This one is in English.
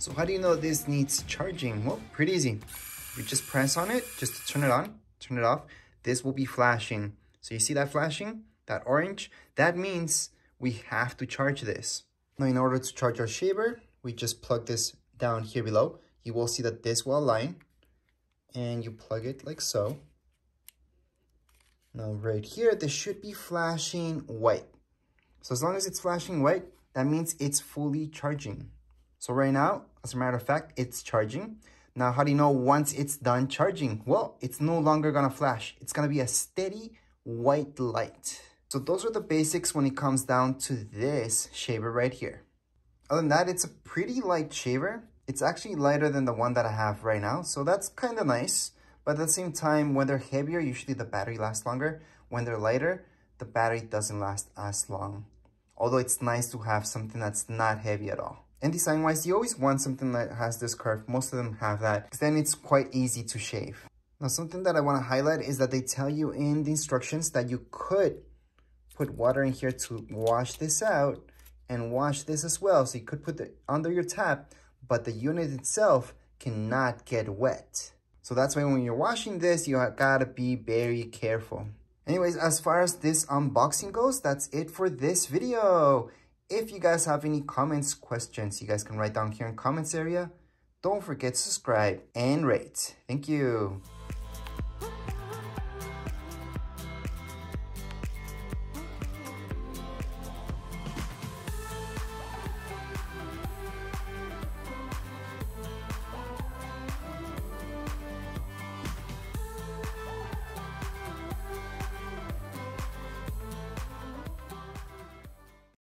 So how do you know this needs charging? Well, pretty easy. You just press on it just to turn it on, turn it off. This will be flashing. So you see that flashing, that orange? That means we have to charge this. Now, in order to charge our shaver, we just plug this down here below. You will see that this will align, and you plug it like so. Now right here, this should be flashing white. So as long as it's flashing white, that means it's fully charging. So right now, as a matter of fact, it's charging. Now, how do you know once it's done charging? Well, it's no longer gonna flash. It's gonna be a steady white light. So those are the basics when it comes down to this shaver right here. Other than that, it's a pretty light shaver. It's actually lighter than the one that I have right now, so that's kind of nice. But at the same time, when they're heavier, usually the battery lasts longer. When they're lighter, the battery doesn't last as long. Although it's nice to have something that's not heavy at all. And design-wise, you always want something that has this curve. Most of them have that, because then it's quite easy to shave. Now, something that I want to highlight is that they tell you in the instructions that you could put water in here to wash this out and wash this as well. So you could put it under your tap, but the unit itself cannot get wet. So that's why when you're washing this, you gotta be very careful. Anyways, as far as this unboxing goes, that's it for this video. If you guys have any comments, questions, you guys can write down here in comments area. Don't forget to subscribe and rate. Thank you.